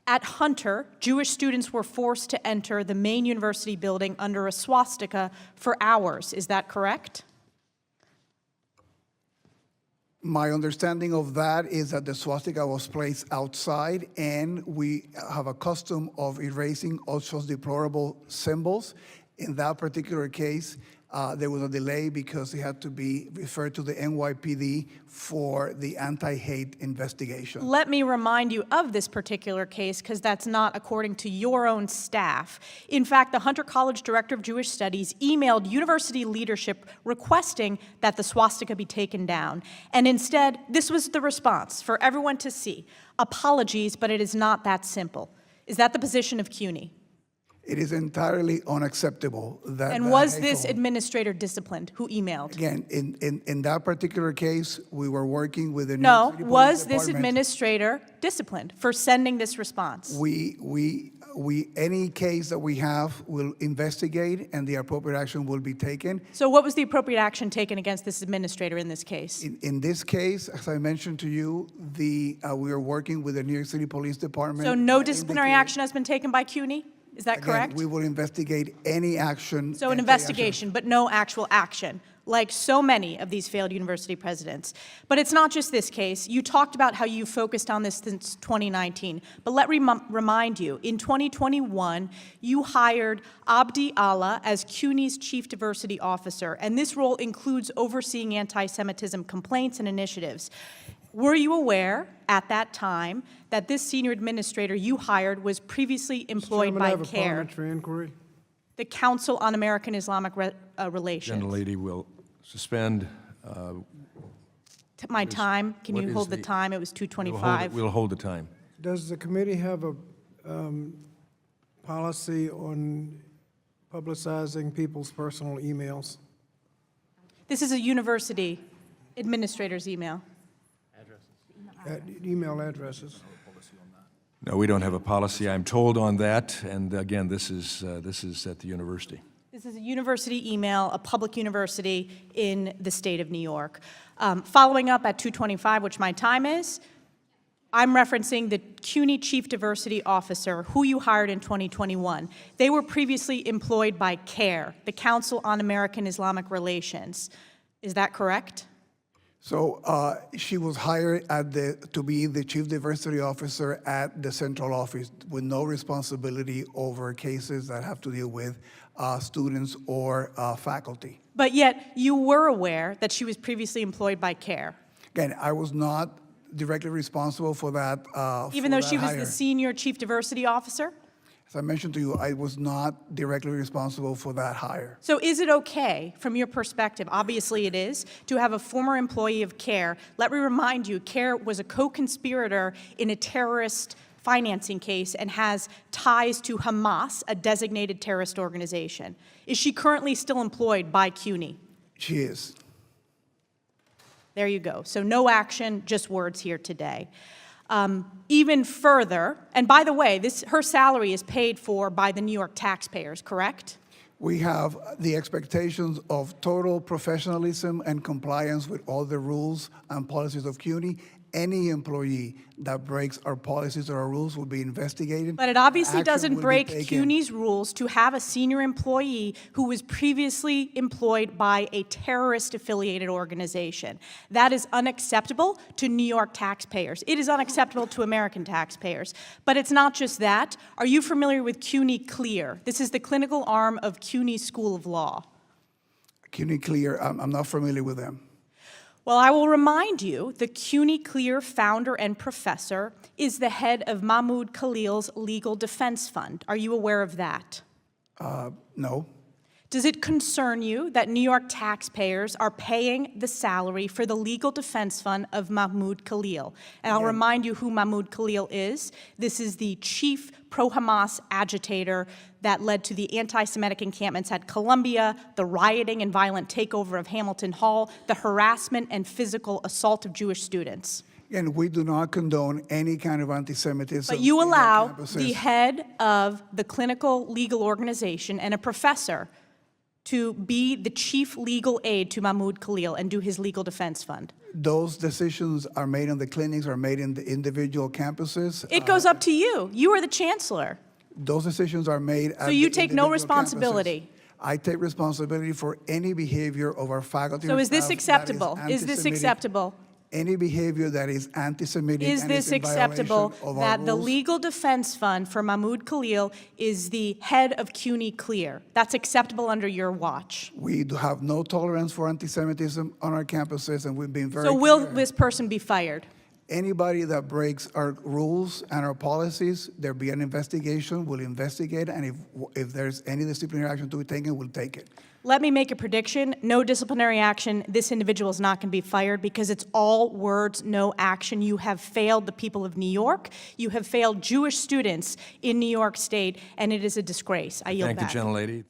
At Hunter, Jewish students were forced to enter the main university building under a swastika for hours. Is that correct? My understanding of that is that the swastika was placed outside, and we have a custom of erasing all such deplorable symbols. In that particular case, there was a delay because it had to be referred to the NYPD for the anti-hate investigation. Let me remind you of this particular case, because that's not according to your own staff. In fact, the Hunter College Director of Jewish Studies emailed university leadership requesting that the swastika be taken down. And instead, this was the response for everyone to see. Apologies, but it is not that simple. Is that the position of CUNY? It is entirely unacceptable that. And was this administrator disciplined who emailed? Again, in that particular case, we were working with the New York City Police was this Department. Administrator disciplined for sending this response? Any case that we have will investigate, and the appropriate action will be taken. So what was the appropriate action taken against this administrator in this case? In this case, as I mentioned to you, we are working with the New York City Police Department. So no disciplinary action has been taken by CUNY? Is that correct? Again, we will investigate any action. So an investigation, but no actual action, like so many of these failed university presidents. But it's not just this case. You talked about how you focused on this since 2019. But let me remind you, in 2021, you hired Abdi Allah as CUNY's Chief Diversity Officer, and this role includes overseeing anti-Semitism complaints and initiatives. Were you aware at that time that this senior administrator you hired was previously employed by I have a CARE, parliamentary inquiry. the Council on American Islamic Relations? Gentlelady will suspend. My time, can what you is hold the the- time? It was 2:25. We'll hold the time. Does the committee have a policy on publicizing people's personal emails? This is a university administrator's email. Email addresses? No, we don't have a policy, I'm told, on that. And again, this is at the university. This is a university email, a public university in the state of New York. Following up at 2:25, which my time is, I'm referencing the CUNY Chief Diversity Officer, who you hired in 2021. They were previously employed by CARE, the Council on American Islamic Relations. Is that correct? So she was hired to be the Chief Diversity Officer at the central office with no responsibility over cases that have to deal with students or faculty. But yet you were aware that she was previously employed by CARE. Again, I was not directly responsible for that. Even though she was the Senior Chief Diversity Officer? As I mentioned to you, I was not directly responsible for that hire. So is it okay, from your perspective, obviously it is, to have a former employee of CARE? Let me remind you, CARE was a co-conspirator in a terrorist financing case and has ties to Hamas, a designated terrorist organization. Is she currently still employed by CUNY? She is. There you go. So no action, just words here today. Even further, and by the way, her salary is paid for by the New York taxpayers, correct? We have the expectations of total professionalism and compliance with all the rules and policies of CUNY. Any employee that breaks our policies or our rules will be investigated. But it obviously Action doesn't will be break taken. CUNY's rules to have a senior employee who was previously employed by a terrorist-affiliated organization. That is unacceptable to New York taxpayers. It is unacceptable to American taxpayers. But it's not just that. Are you familiar with CUNY Clear? This is the clinical arm of CUNY School of Law. CUNY Clear, I'm not familiar with them. Well, I will remind you, the CUNY Clear founder and professor is the head of Mahmoud Khalil's Legal Defense Fund. Are you aware of that? No. Does it concern you that New York taxpayers are paying the salary for the legal defense fund of Mahmoud Khalil? And I'll remind you who Mahmoud Khalil is. This is the chief pro-Hamas agitator that led to the anti-Semitic encampments at Columbia, the rioting and violent takeover of Hamilton Hall, the harassment and physical assault of Jewish students. And we do not condone any kind of anti-Semitism. But you in our allow campuses. the head of the clinical legal organization and a professor to be the chief legal aide to Mahmoud Khalil and do his legal defense fund? Those decisions are made in the clinics, are made in the individual campuses. It goes up to you. You are the chancellor. Those decisions are made at So you the take no individual responsibility? campuses. I take responsibility for any behavior of our faculty. So and is this staff that acceptable? Is this anti-Semitic. acceptable? Any behavior that is anti-Semitic Is and is this in violation acceptable of our that the rules. legal defense fund for Mahmoud Khalil is the head of CUNY Clear? That's acceptable under your watch. We do have no tolerance for anti-Semitism on our campuses, and we've been very So will clear. this person be fired? Anybody that breaks our rules and our policies, there'll be an investigation, we'll investigate, and if there's any disciplinary action to be taken, we'll take it. Let me make a prediction. No disciplinary action. This individual is not going to be fired because it's all words, no action. You have failed the people of New York. You have failed Jewish students in New York State, and it is a disgrace. I yield Thank back. you, gentlelady.